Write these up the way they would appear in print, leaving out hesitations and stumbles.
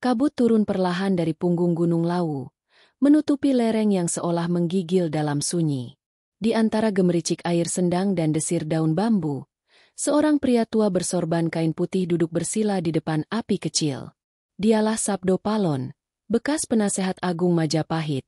Kabut turun perlahan dari punggung Gunung Lawu, menutupi lereng yang seolah menggigil dalam sunyi. Di antara gemericik air sendang dan desir daun bambu, seorang pria tua bersorban kain putih duduk bersila di depan api kecil. Dialah Sabdo Palon, bekas penasehat agung Majapahit.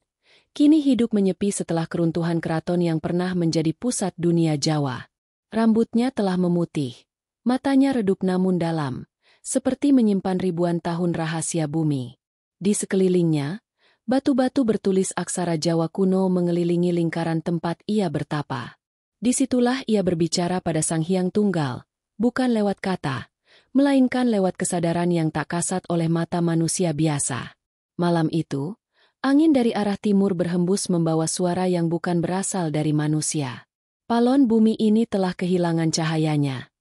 Kini hidup menyepi setelah keruntuhan keraton yang pernah menjadi pusat dunia Jawa. Rambutnya telah memutih, matanya redup namun dalam, seperti menyimpan ribuan tahun rahasia bumi. Di sekelilingnya, batu-batu bertulis aksara Jawa kuno mengelilingi lingkaran tempat ia bertapa. Disitulah ia berbicara pada Sang Hyang Tunggal, bukan lewat kata, melainkan lewat kesadaran yang tak kasat oleh mata manusia biasa. Malam itu, angin dari arah timur berhembus membawa suara yang bukan berasal dari manusia. Palon bumi ini telah kehilangan cahayanya.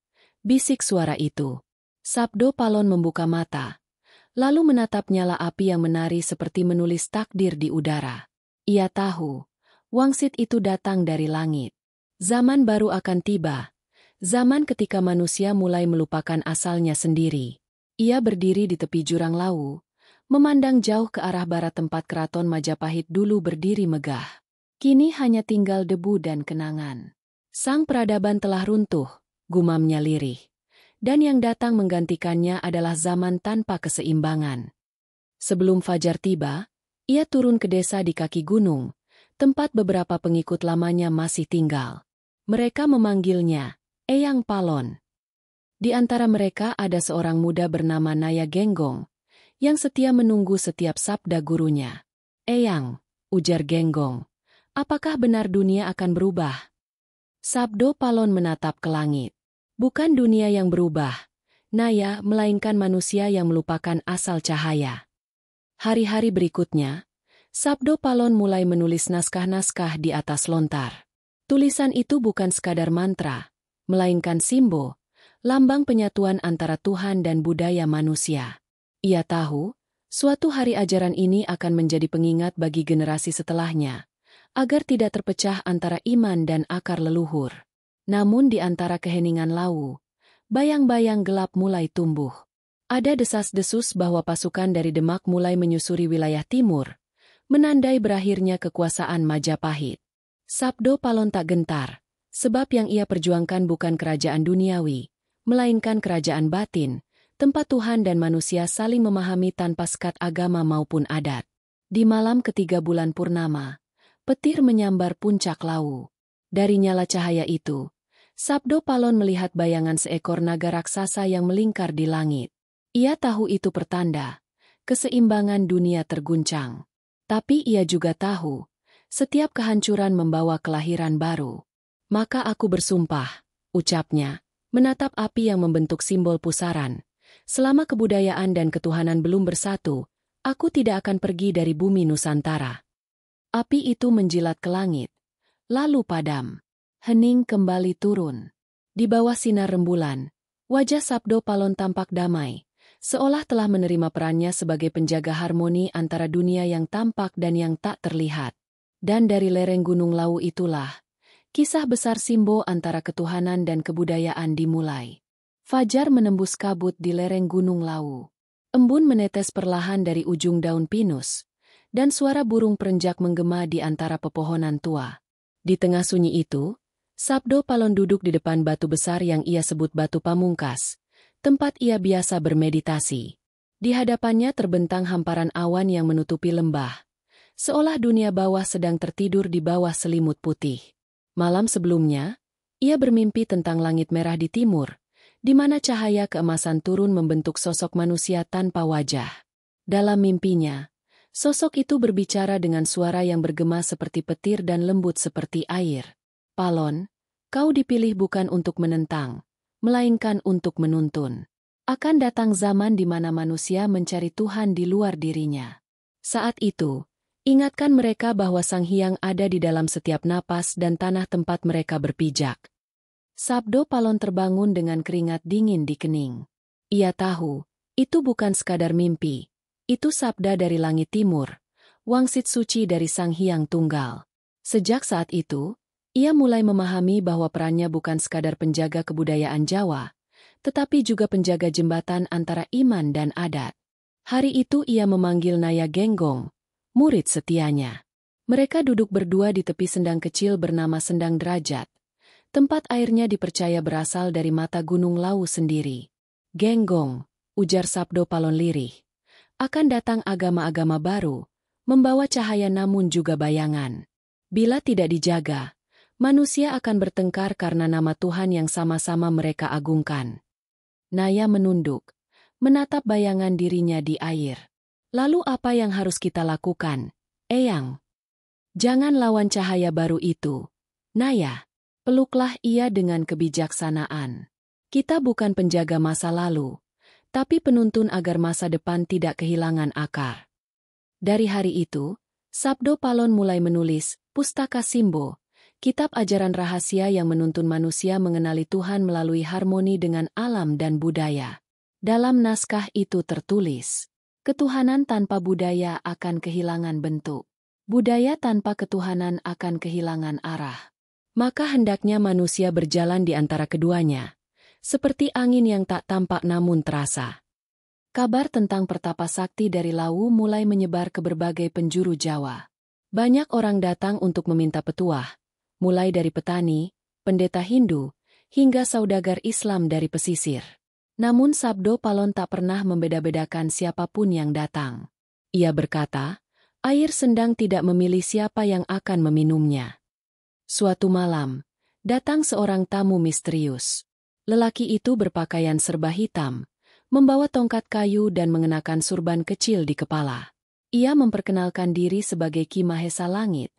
Bisik suara itu. Sabdo Palon membuka mata, lalu menatap nyala api yang menari seperti menulis takdir di udara. Ia tahu, wangsit itu datang dari langit. Zaman baru akan tiba, zaman ketika manusia mulai melupakan asalnya sendiri. Ia berdiri di tepi jurang Lawu, memandang jauh ke arah barat tempat keraton Majapahit dulu berdiri megah. Kini hanya tinggal debu dan kenangan. Sang peradaban telah runtuh, gumamnya lirih. Dan yang datang menggantikannya adalah zaman tanpa keseimbangan. Sebelum fajar tiba, ia turun ke desa di kaki gunung, tempat beberapa pengikut lamanya masih tinggal. Mereka memanggilnya Eyang Palon. Di antara mereka ada seorang muda bernama Naya Genggong, yang setia menunggu setiap sabda gurunya. "Eyang," ujar Genggong, "apakah benar dunia akan berubah?" Sabdo Palon menatap ke langit. Bukan dunia yang berubah, Naya, melainkan manusia yang melupakan asal cahaya. Hari-hari berikutnya, Sabdo Palon mulai menulis naskah-naskah di atas lontar. Tulisan itu bukan sekadar mantra, melainkan simbol, lambang penyatuan antara Tuhan dan budaya manusia. Ia tahu, suatu hari ajaran ini akan menjadi pengingat bagi generasi setelahnya, agar tidak terpecah antara iman dan akar leluhur. Namun di antara keheningan Lawu, bayang-bayang gelap mulai tumbuh. Ada desas-desus bahwa pasukan dari Demak mulai menyusuri wilayah timur, menandai berakhirnya kekuasaan Majapahit. Sabdo Palon tak gentar, sebab yang ia perjuangkan bukan kerajaan duniawi, melainkan kerajaan batin, tempat Tuhan dan manusia saling memahami tanpa sekat agama maupun adat. Di malam ketiga bulan purnama, petir menyambar puncak Lawu. Dari nyala cahaya itu, Sabdo Palon melihat bayangan seekor naga raksasa yang melingkar di langit. Ia tahu itu pertanda keseimbangan dunia terguncang. Tapi ia juga tahu, setiap kehancuran membawa kelahiran baru. "Maka aku bersumpah," ucapnya, menatap api yang membentuk simbol pusaran. "Selama kebudayaan dan ketuhanan belum bersatu, aku tidak akan pergi dari bumi Nusantara." Api itu menjilat ke langit, lalu padam. Hening kembali turun. Di bawah sinar rembulan, wajah Sabdo Palon tampak damai, seolah telah menerima perannya sebagai penjaga harmoni antara dunia yang tampak dan yang tak terlihat. Dan dari lereng Gunung Lawu itulah, kisah besar simbol antara ketuhanan dan kebudayaan dimulai. Fajar menembus kabut di lereng Gunung Lawu. Embun menetes perlahan dari ujung daun pinus, dan suara burung perenjak menggema di antara pepohonan tua. Di tengah sunyi itu, Sabdo Palon duduk di depan batu besar yang ia sebut Batu Pamungkas, tempat ia biasa bermeditasi. Di hadapannya terbentang hamparan awan yang menutupi lembah, seolah dunia bawah sedang tertidur di bawah selimut putih. Malam sebelumnya, ia bermimpi tentang langit merah di timur, di mana cahaya keemasan turun membentuk sosok manusia tanpa wajah. Dalam mimpinya, sosok itu berbicara dengan suara yang bergema seperti petir dan lembut seperti air. "Palon, kau dipilih bukan untuk menentang, melainkan untuk menuntun. Akan datang zaman di mana manusia mencari Tuhan di luar dirinya. Saat itu, ingatkan mereka bahwa Sang Hyang ada di dalam setiap napas dan tanah tempat mereka berpijak." Sabdo Palon terbangun dengan keringat dingin di kening. Ia tahu, itu bukan sekadar mimpi. Itu sabda dari langit timur, wangsit suci dari Sang Hyang Tunggal. Sejak saat itu, ia mulai memahami bahwa perannya bukan sekadar penjaga kebudayaan Jawa, tetapi juga penjaga jembatan antara iman dan adat. Hari itu ia memanggil Naya Genggong, murid setianya. Mereka duduk berdua di tepi sendang kecil bernama Sendang Derajat. Tempat airnya dipercaya berasal dari mata Gunung Lawu sendiri. Genggong, ujar Sabdo Palon lirih. Akan datang agama-agama baru, membawa cahaya namun juga bayangan. Bila tidak dijaga, manusia akan bertengkar karena nama Tuhan yang sama-sama mereka agungkan. Naya menunduk, menatap bayangan dirinya di air. Lalu apa yang harus kita lakukan, Eyang? Jangan lawan cahaya baru itu, Naya. Peluklah ia dengan kebijaksanaan. Kita bukan penjaga masa lalu, tapi penuntun agar masa depan tidak kehilangan akar. Dari hari itu, Sabdo Palon mulai menulis Pustaka Simbo, kitab ajaran rahasia yang menuntun manusia mengenali Tuhan melalui harmoni dengan alam dan budaya. Dalam naskah itu tertulis, ketuhanan tanpa budaya akan kehilangan bentuk. Budaya tanpa ketuhanan akan kehilangan arah. Maka hendaknya manusia berjalan di antara keduanya, seperti angin yang tak tampak namun terasa. Kabar tentang pertapa sakti dari Lawu mulai menyebar ke berbagai penjuru Jawa. Banyak orang datang untuk meminta petuah, mulai dari petani, pendeta Hindu, hingga saudagar Islam dari pesisir. Namun Sabdo Palon tak pernah membeda-bedakan siapapun yang datang. Ia berkata, air sendang tidak memilih siapa yang akan meminumnya. Suatu malam, datang seorang tamu misterius. Lelaki itu berpakaian serba hitam, membawa tongkat kayu dan mengenakan surban kecil di kepala. Ia memperkenalkan diri sebagai Ki Mahesa Langit,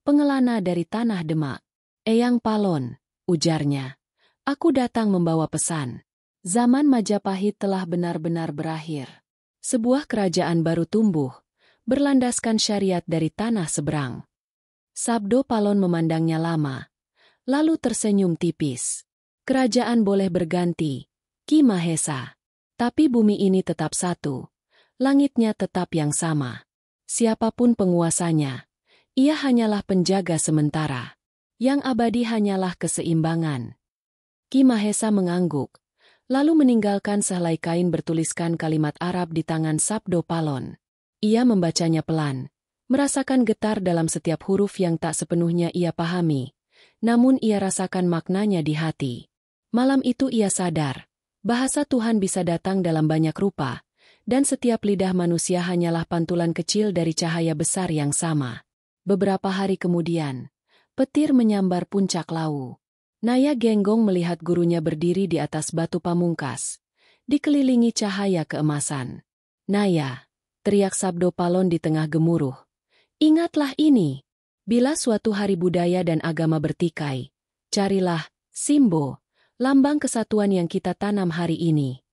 pengelana dari Tanah Demak. Eyang Palon, ujarnya, aku datang membawa pesan. Zaman Majapahit telah benar-benar berakhir. Sebuah kerajaan baru tumbuh, berlandaskan syariat dari tanah seberang. Sabdo Palon memandangnya lama, lalu tersenyum tipis. Kerajaan boleh berganti, Ki Mahesa. Tapi bumi ini tetap satu, langitnya tetap yang sama. Siapapun penguasanya, ia hanyalah penjaga sementara. Yang abadi hanyalah keseimbangan. Ki Mahesa mengangguk, lalu meninggalkan sehelai kain bertuliskan kalimat Arab di tangan Sabdo Palon. Ia membacanya pelan, merasakan getar dalam setiap huruf yang tak sepenuhnya ia pahami, namun ia rasakan maknanya di hati. Malam itu ia sadar, bahasa Tuhan bisa datang dalam banyak rupa, dan setiap lidah manusia hanyalah pantulan kecil dari cahaya besar yang sama. Beberapa hari kemudian, petir menyambar puncak Lawu. Naya Genggong melihat gurunya berdiri di atas batu pamungkas, dikelilingi cahaya keemasan. Naya, teriak Sabdo Palon di tengah gemuruh. Ingatlah ini, bila suatu hari budaya dan agama bertikai, carilah Simbo, lambang kesatuan yang kita tanam hari ini.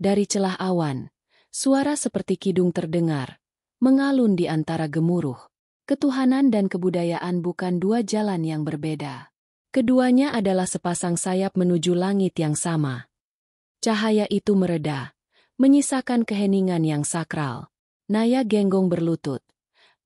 Dari celah awan, suara seperti kidung terdengar, mengalun di antara gemuruh. Ketuhanan dan kebudayaan bukan dua jalan yang berbeda. Keduanya adalah sepasang sayap menuju langit yang sama. Cahaya itu mereda, menyisakan keheningan yang sakral. Naya Genggong berlutut.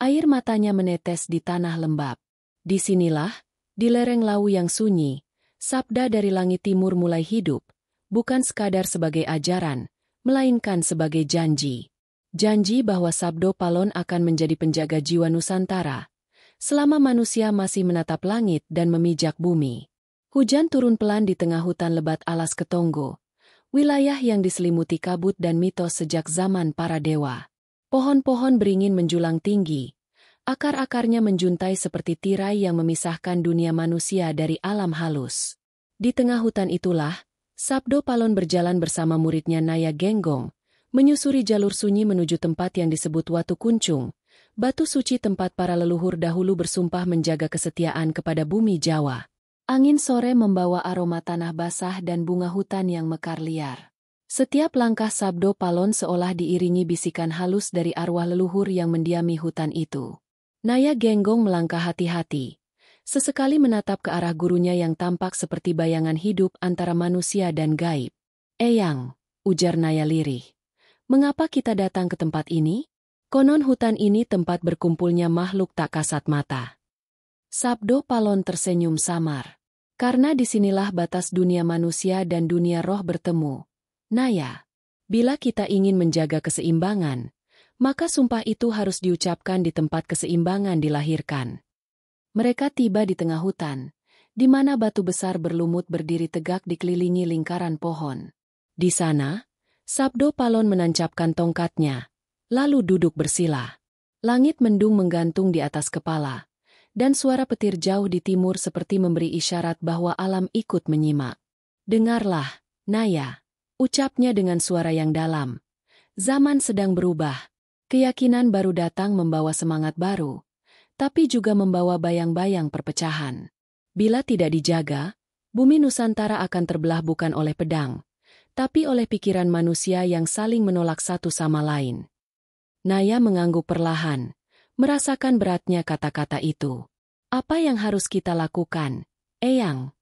Air matanya menetes di tanah lembab. Disinilah, di lereng Lawu yang sunyi, sabda dari langit timur mulai hidup, bukan sekadar sebagai ajaran, melainkan sebagai janji. Janji bahwa Sabdo Palon akan menjadi penjaga jiwa Nusantara, selama manusia masih menatap langit dan memijak bumi. Hujan turun pelan di tengah hutan lebat alas Ketonggo, wilayah yang diselimuti kabut dan mitos sejak zaman para dewa. Pohon-pohon beringin menjulang tinggi, akar-akarnya menjuntai seperti tirai yang memisahkan dunia manusia dari alam halus. Di tengah hutan itulah, Sabdo Palon berjalan bersama muridnya Naya Genggong, menyusuri jalur sunyi menuju tempat yang disebut Watu Kuncung, batu suci tempat para leluhur dahulu bersumpah menjaga kesetiaan kepada bumi Jawa. Angin sore membawa aroma tanah basah dan bunga hutan yang mekar liar. Setiap langkah Sabdo Palon seolah diiringi bisikan halus dari arwah leluhur yang mendiami hutan itu. Naya Genggong melangkah hati-hati, sesekali menatap ke arah gurunya yang tampak seperti bayangan hidup antara manusia dan gaib. Eyang, ujar Naya lirih, mengapa kita datang ke tempat ini? Konon hutan ini tempat berkumpulnya makhluk tak kasat mata. Sabdo Palon tersenyum samar. Karena disinilah batas dunia manusia dan dunia roh bertemu. Naya, Bila kita ingin menjaga keseimbangan, maka sumpah itu harus diucapkan di tempat keseimbangan dilahirkan. Mereka tiba di tengah hutan, di mana batu besar berlumut berdiri tegak dikelilingi lingkaran pohon. Di sana, Sabdo Palon menancapkan tongkatnya, lalu duduk bersila. Langit mendung menggantung di atas kepala, dan suara petir jauh di timur seperti memberi isyarat bahwa alam ikut menyimak. Dengarlah, Naya, ucapnya dengan suara yang dalam. Zaman sedang berubah. Keyakinan baru datang membawa semangat baru, tapi juga membawa bayang-bayang perpecahan. Bila tidak dijaga, bumi Nusantara akan terbelah bukan oleh pedang, tapi oleh pikiran manusia yang saling menolak satu sama lain. Naya mengangguk perlahan, merasakan beratnya kata-kata itu. Apa yang harus kita lakukan, Eyang?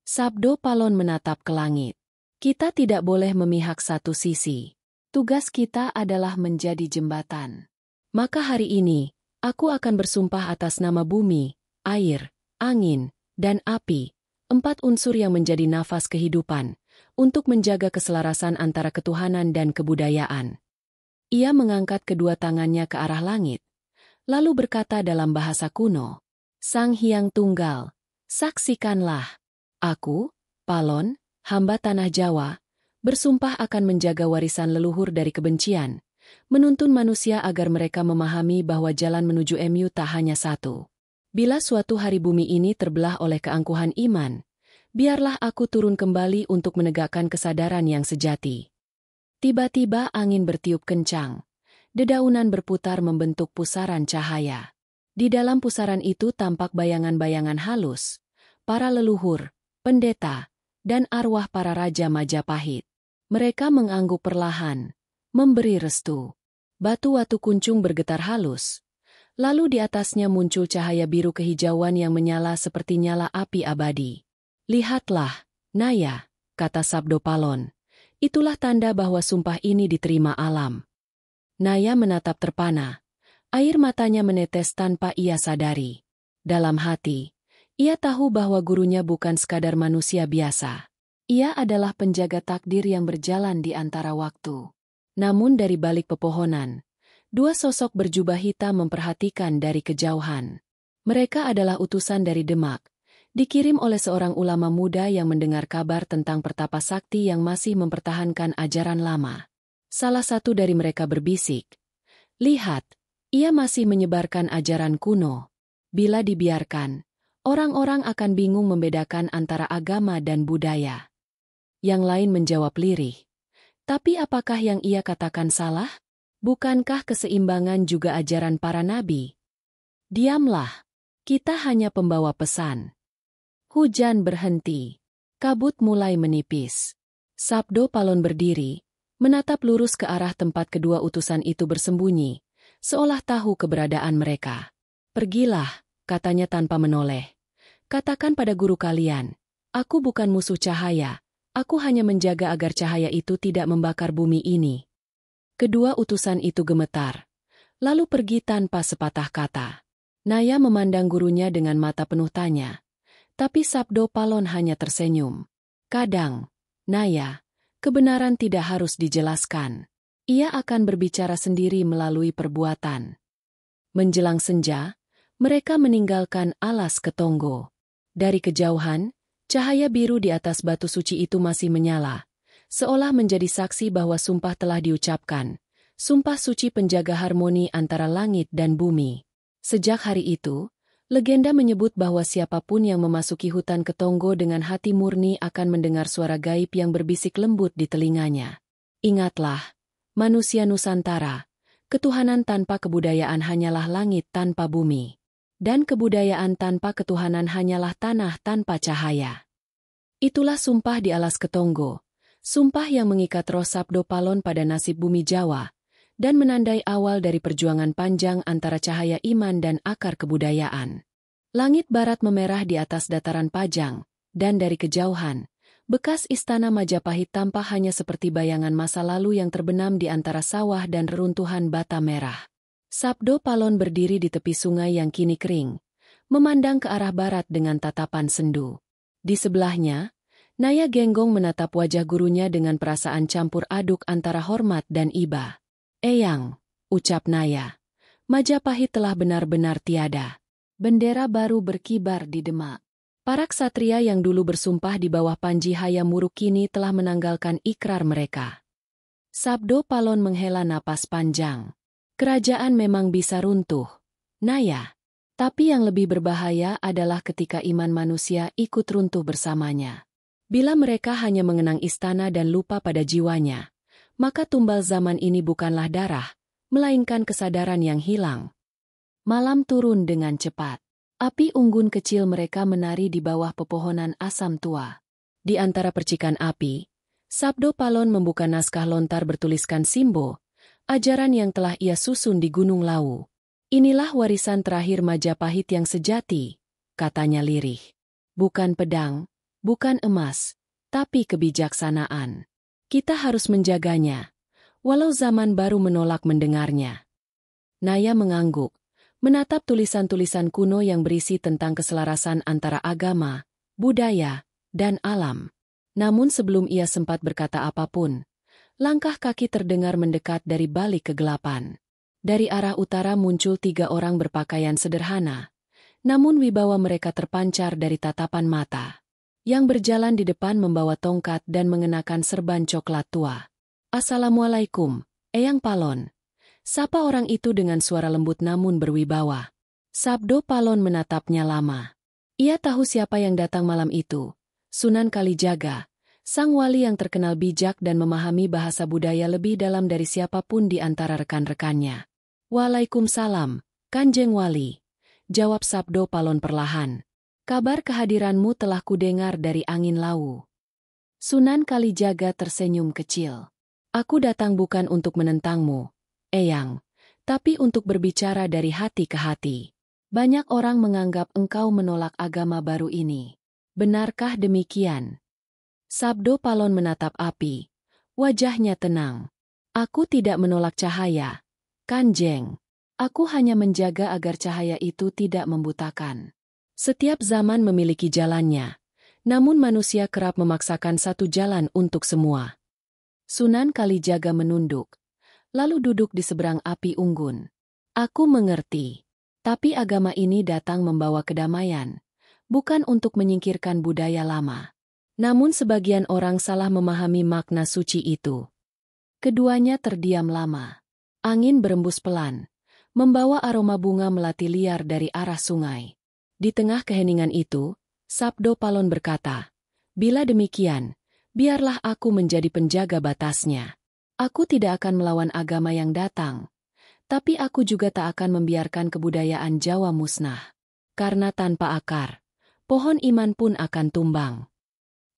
Sabdo Palon menatap ke langit. Kita tidak boleh memihak satu sisi. Tugas kita adalah menjadi jembatan. Maka hari ini, aku akan bersumpah atas nama bumi, air, angin, dan api, 4 unsur yang menjadi nafas kehidupan, untuk menjaga keselarasan antara ketuhanan dan kebudayaan. Ia mengangkat kedua tangannya ke arah langit, lalu berkata dalam bahasa kuno, Sang Hyang Tunggal, saksikanlah, aku, Palon, hamba tanah Jawa, bersumpah akan menjaga warisan leluhur dari kebencian, menuntun manusia agar mereka memahami bahwa jalan menuju MU tak hanya satu. Bila suatu hari bumi ini terbelah oleh keangkuhan iman, biarlah aku turun kembali untuk menegakkan kesadaran yang sejati. Tiba-tiba angin bertiup kencang. Dedaunan berputar membentuk pusaran cahaya. Di dalam pusaran itu tampak bayangan-bayangan halus, para leluhur, pendeta, dan arwah para raja Majapahit. Mereka mengangguk perlahan, memberi restu. Batu-batu kuncung bergetar halus. Lalu di atasnya muncul cahaya biru kehijauan yang menyala seperti nyala api abadi. Lihatlah, Naya, kata Sabdo Palon. Itulah tanda bahwa sumpah ini diterima alam. Naya menatap terpana. Air matanya menetes tanpa ia sadari. Dalam hati, ia tahu bahwa gurunya bukan sekadar manusia biasa. Ia adalah penjaga takdir yang berjalan di antara waktu. Namun dari balik pepohonan, 2 sosok berjubah hitam memperhatikan dari kejauhan. Mereka adalah utusan dari Demak, dikirim oleh seorang ulama muda yang mendengar kabar tentang pertapa sakti yang masih mempertahankan ajaran lama. Salah satu dari mereka berbisik, lihat, ia masih menyebarkan ajaran kuno. Bila dibiarkan, orang-orang akan bingung membedakan antara agama dan budaya. Yang lain menjawab lirih. Tapi apakah yang ia katakan salah? Bukankah keseimbangan juga ajaran para nabi? Diamlah, kita hanya pembawa pesan. Hujan berhenti. Kabut mulai menipis. Sabdo Palon berdiri, menatap lurus ke arah tempat kedua utusan itu bersembunyi, seolah tahu keberadaan mereka. Pergilah, katanya tanpa menoleh. Katakan pada guru kalian, aku bukan musuh cahaya. Aku hanya menjaga agar cahaya itu tidak membakar bumi ini. Kedua utusan itu gemetar, lalu pergi tanpa sepatah kata. Naya memandang gurunya dengan mata penuh tanya, tapi Sabdo Palon hanya tersenyum. Kadang, Naya, kebenaran tidak harus dijelaskan. Ia akan berbicara sendiri melalui perbuatan. Menjelang senja, mereka meninggalkan alas Ketonggo. Dari kejauhan, cahaya biru di atas batu suci itu masih menyala, seolah menjadi saksi bahwa sumpah telah diucapkan, sumpah suci penjaga harmoni antara langit dan bumi. Sejak hari itu, legenda menyebut bahwa siapapun yang memasuki hutan Ketonggo dengan hati murni akan mendengar suara gaib yang berbisik lembut di telinganya. Ingatlah, manusia Nusantara, ketuhanan tanpa kebudayaan hanyalah langit tanpa bumi. Dan kebudayaan tanpa ketuhanan hanyalah tanah tanpa cahaya. Itulah sumpah di alas Ketonggo, sumpah yang mengikat roh Sabdo Palon pada nasib bumi Jawa, dan menandai awal dari perjuangan panjang antara cahaya iman dan akar kebudayaan. Langit barat memerah di atas dataran Pajang, dan dari kejauhan, bekas istana Majapahit tampak hanya seperti bayangan masa lalu yang terbenam di antara sawah dan reruntuhan bata merah. Sabdo Palon berdiri di tepi sungai yang kini kering, memandang ke arah barat dengan tatapan sendu. Di sebelahnya, Naya Genggong menatap wajah gurunya dengan perasaan campur aduk antara hormat dan iba. "Eyang," ucap Naya, "Majapahit telah benar-benar tiada." Bendera baru berkibar di Demak. Para ksatria yang dulu bersumpah di bawah Panji Hayam Wuruk kini telah menanggalkan ikrar mereka. Sabdo Palon menghela napas panjang. Kerajaan memang bisa runtuh, Naya. Tapi yang lebih berbahaya adalah ketika iman manusia ikut runtuh bersamanya. Bila mereka hanya mengenang istana dan lupa pada jiwanya, maka tumbal zaman ini bukanlah darah, melainkan kesadaran yang hilang. Malam turun dengan cepat. Api unggun kecil mereka menari di bawah pepohonan asam tua. Di antara percikan api, Sabdo Palon membuka naskah lontar bertuliskan Simbo, ajaran yang telah ia susun di Gunung Lawu. "Inilah warisan terakhir Majapahit yang sejati," katanya lirih. "Bukan pedang, bukan emas, tapi kebijaksanaan. Kita harus menjaganya, walau zaman baru menolak mendengarnya." Naya mengangguk, menatap tulisan-tulisan kuno yang berisi tentang keselarasan antara agama, budaya, dan alam. Namun sebelum ia sempat berkata apapun, langkah kaki terdengar mendekat dari balik kegelapan. Dari arah utara muncul 3 orang berpakaian sederhana, namun wibawa mereka terpancar dari tatapan mata. Yang berjalan di depan membawa tongkat dan mengenakan serban coklat tua. "Assalamualaikum, Eyang Palon," sapa orang itu dengan suara lembut namun berwibawa. Sabdo Palon menatapnya lama. Ia tahu siapa yang datang malam itu. Sunan Kalijaga, sang wali yang terkenal bijak dan memahami bahasa budaya lebih dalam dari siapapun di antara rekan-rekannya. "Waalaikumsalam, Kanjeng Wali," jawab Sabdo Palon perlahan. "Kabar kehadiranmu telah kudengar dari angin Lawu." Sunan Kalijaga tersenyum kecil. "Aku datang bukan untuk menentangmu, Eyang, tapi untuk berbicara dari hati ke hati. Banyak orang menganggap engkau menolak agama baru ini. Benarkah demikian?" Sabdo Palon menatap api. Wajahnya tenang. "Aku tidak menolak cahaya, Kanjeng. Aku hanya menjaga agar cahaya itu tidak membutakan. Setiap zaman memiliki jalannya, namun manusia kerap memaksakan satu jalan untuk semua." Sunan Kalijaga menunduk, lalu duduk di seberang api unggun. "Aku mengerti, tapi agama ini datang membawa kedamaian, bukan untuk menyingkirkan budaya lama. Namun sebagian orang salah memahami makna suci itu." Keduanya terdiam lama. Angin berembus pelan, membawa aroma bunga melati liar dari arah sungai. Di tengah keheningan itu, Sabdo Palon berkata, "Bila demikian, biarlah aku menjadi penjaga batasnya. Aku tidak akan melawan agama yang datang, tapi aku juga tak akan membiarkan kebudayaan Jawa musnah. Karena tanpa akar, pohon iman pun akan tumbang."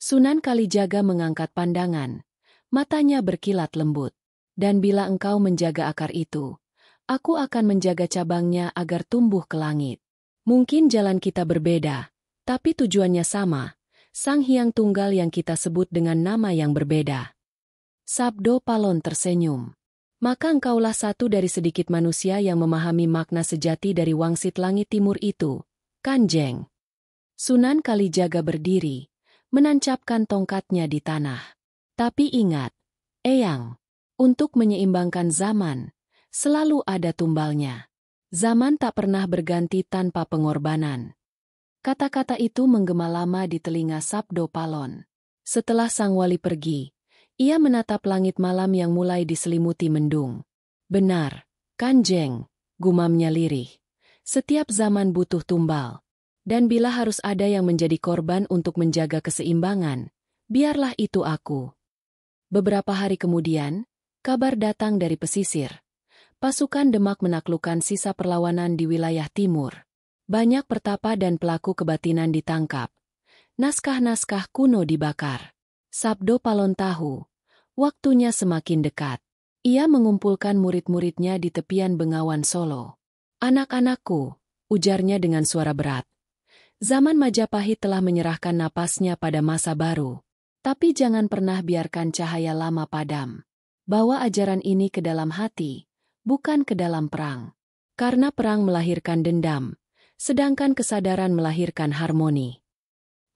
Sunan Kalijaga mengangkat pandangan, matanya berkilat lembut. "Dan bila engkau menjaga akar itu, aku akan menjaga cabangnya agar tumbuh ke langit. Mungkin jalan kita berbeda, tapi tujuannya sama, Sang Hyang Tunggal yang kita sebut dengan nama yang berbeda." Sabdo Palon tersenyum. "Maka engkaulah satu dari sedikit manusia yang memahami makna sejati dari wangsit langit timur itu, Kanjeng." Sunan Kalijaga berdiri, menancapkan tongkatnya di tanah. "Tapi ingat, Eyang, untuk menyeimbangkan zaman, selalu ada tumbalnya. Zaman tak pernah berganti tanpa pengorbanan." Kata-kata itu menggema lama di telinga Sabdo Palon. Setelah sang wali pergi, ia menatap langit malam yang mulai diselimuti mendung. "Benar, Kanjeng," gumamnya lirih. "Setiap zaman butuh tumbal. Dan bila harus ada yang menjadi korban untuk menjaga keseimbangan, biarlah itu aku." Beberapa hari kemudian, kabar datang dari pesisir. Pasukan Demak menaklukkan sisa perlawanan di wilayah timur. Banyak pertapa dan pelaku kebatinan ditangkap. Naskah-naskah kuno dibakar. Sabdo Palon tahu, waktunya semakin dekat. Ia mengumpulkan murid-muridnya di tepian Bengawan Solo. "Anak-anakku," ujarnya dengan suara berat. "Zaman Majapahit telah menyerahkan napasnya pada masa baru. Tapi jangan pernah biarkan cahaya lama padam. Bawa ajaran ini ke dalam hati, bukan ke dalam perang. Karena perang melahirkan dendam, sedangkan kesadaran melahirkan harmoni."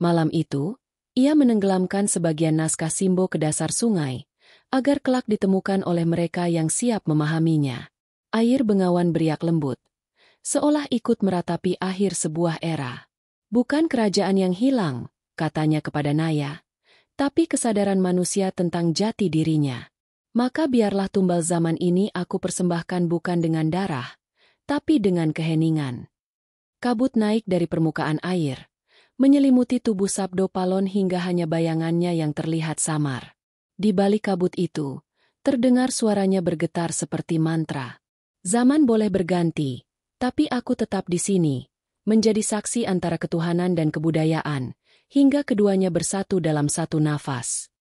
Malam itu, Ia menenggelamkan sebagian naskah Simbo ke dasar sungai, agar kelak ditemukan oleh mereka yang siap memahaminya. Air Bengawan beriak lembut, seolah ikut meratapi akhir sebuah era. Bukan kerajaan yang hilang, katanya kepada Naya, tapi kesadaran manusia tentang jati dirinya. Maka biarlah tumbal zaman ini aku persembahkan bukan dengan darah, tapi dengan keheningan. Kabut naik dari permukaan air, menyelimuti tubuh Sabdo Palon hingga hanya bayangannya yang terlihat samar. Di balik kabut itu, terdengar suaranya bergetar seperti mantra. Zaman boleh berganti, tapi aku tetap di sini, menjadi saksi antara ketuhanan dan kebudayaan, hingga keduanya bersatu dalam satu nafas.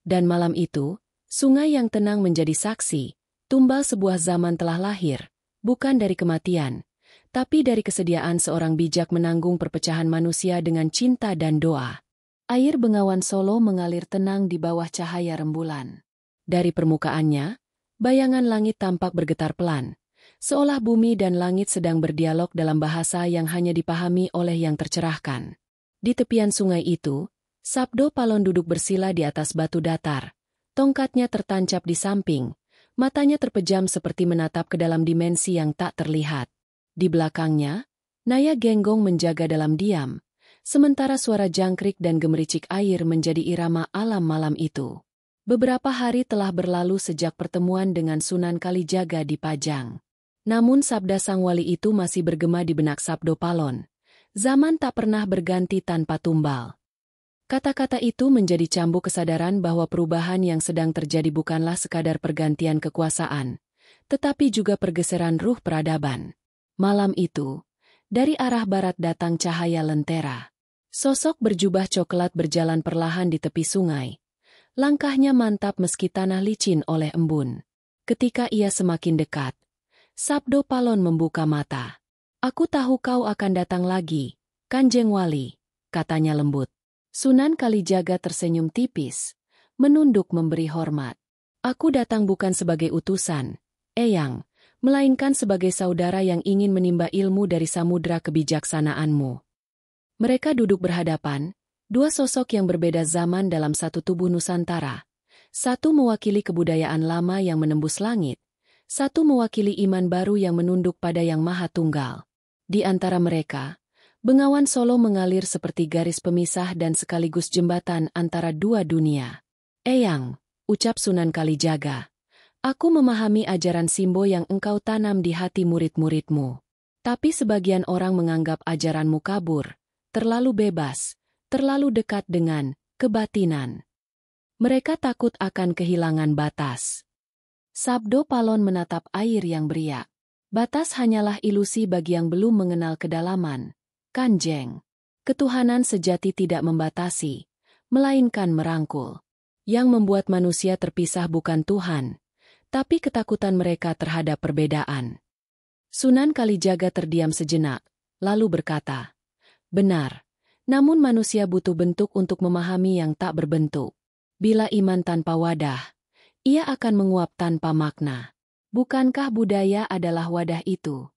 Dan malam itu, sungai yang tenang menjadi saksi, tumbal sebuah zaman telah lahir, bukan dari kematian, tapi dari kesediaan seorang bijak menanggung perpecahan manusia dengan cinta dan doa. Air Bengawan Solo mengalir tenang di bawah cahaya rembulan. Dari permukaannya, bayangan langit tampak bergetar pelan, seolah bumi dan langit sedang berdialog dalam bahasa yang hanya dipahami oleh yang tercerahkan. Di tepian sungai itu, Sabdo Palon duduk bersila di atas batu datar. Tongkatnya tertancap di samping, matanya terpejam seperti menatap ke dalam dimensi yang tak terlihat. Di belakangnya, Naya Genggong menjaga dalam diam, sementara suara jangkrik dan gemericik air menjadi irama alam malam itu. Beberapa hari telah berlalu sejak pertemuan dengan Sunan Kalijaga di Pajang. Namun sabda sang wali itu masih bergema di benak Sabdo Palon. Zaman tak pernah berganti tanpa tumbal. Kata-kata itu menjadi cambuk kesadaran bahwa perubahan yang sedang terjadi bukanlah sekadar pergantian kekuasaan, tetapi juga pergeseran ruh peradaban. Malam itu, dari arah barat datang cahaya lentera. Sosok berjubah coklat berjalan perlahan di tepi sungai. Langkahnya mantap meski tanah licin oleh embun. Ketika ia semakin dekat, Sabdo Palon membuka mata. "Aku tahu kau akan datang lagi, Kanjeng Wali," katanya lembut. Sunan Kalijaga tersenyum tipis, menunduk memberi hormat. "Aku datang bukan sebagai utusan, Eyang, melainkan sebagai saudara yang ingin menimba ilmu dari samudera kebijaksanaanmu." Mereka duduk berhadapan, dua sosok yang berbeda zaman dalam satu tubuh Nusantara. Satu mewakili kebudayaan lama yang menembus langit, satu mewakili iman baru yang menunduk pada Yang Maha Tunggal. Di antara mereka, Bengawan Solo mengalir seperti garis pemisah dan sekaligus jembatan antara dua dunia. "Eyang," ucap Sunan Kalijaga, "aku memahami ajaran Simbo yang engkau tanam di hati murid-muridmu. Tapi sebagian orang menganggap ajaranmu kabur, terlalu bebas, terlalu dekat dengan kebatinan. Mereka takut akan kehilangan batas." Sabdo Palon menatap air yang beriak. "Batas hanyalah ilusi bagi yang belum mengenal kedalaman, Kanjeng. Ketuhanan sejati tidak membatasi, melainkan merangkul. Yang membuat manusia terpisah bukan Tuhan, tapi ketakutan mereka terhadap perbedaan." Sunan Kalijaga terdiam sejenak, lalu berkata, "Benar, namun manusia butuh bentuk untuk memahami yang tak berbentuk. Bila iman tanpa wadah, ia akan menguap tanpa makna. Bukankah budaya adalah wadah itu?"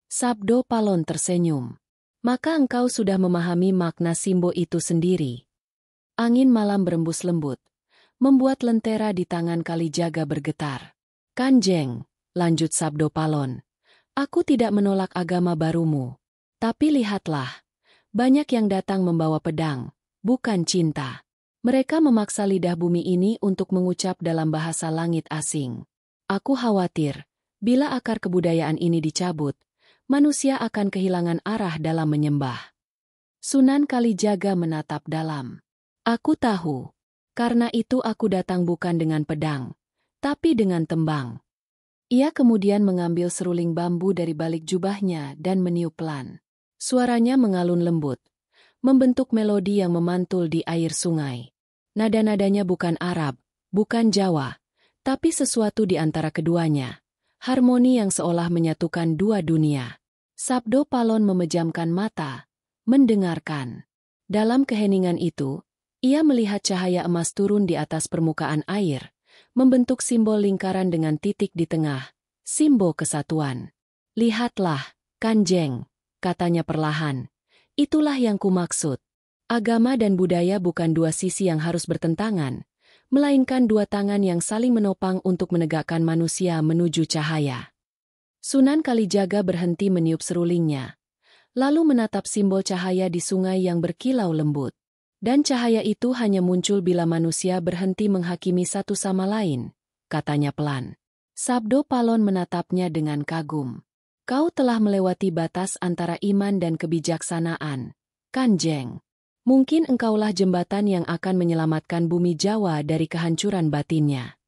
Sabdo Palon tersenyum. "Maka engkau sudah memahami makna Simbo itu sendiri." Angin malam berembus lembut, membuat lentera di tangan Kalijaga bergetar. "Kanjeng," lanjut Sabdo Palon, "aku tidak menolak agama barumu. Tapi lihatlah, banyak yang datang membawa pedang, bukan cinta. Mereka memaksa lidah bumi ini untuk mengucap dalam bahasa langit asing. Aku khawatir, bila akar kebudayaan ini dicabut, manusia akan kehilangan arah dalam menyembah." Sunan Kalijaga menatap dalam. "Aku tahu. Karena itu aku datang bukan dengan pedang, tapi dengan tembang." Ia kemudian mengambil seruling bambu dari balik jubahnya dan meniup pelan. Suaranya mengalun lembut, membentuk melodi yang memantul di air sungai. Nada-nadanya bukan Arab, bukan Jawa, tapi sesuatu di antara keduanya. Harmoni yang seolah menyatukan dua dunia. Sabdo Palon memejamkan mata, mendengarkan. Dalam keheningan itu, ia melihat cahaya emas turun di atas permukaan air, membentuk simbol lingkaran dengan titik di tengah, simbol kesatuan. "Lihatlah, Kanjeng," katanya perlahan. "Itulah yang kumaksud. Agama dan budaya bukan dua sisi yang harus bertentangan, melainkan dua tangan yang saling menopang untuk menegakkan manusia menuju cahaya. Sunan Kalijaga berhenti meniup serulingnya, lalu menatap simbol cahaya di sungai yang berkilau lembut. Dan cahaya itu hanya muncul bila manusia berhenti menghakimi satu sama lain, katanya pelan. Sabdo Palon menatapnya dengan kagum. Kau telah melewati batas antara iman dan kebijaksanaan, Kanjeng. Mungkin engkaulah jembatan yang akan menyelamatkan bumi Jawa dari kehancuran batinnya.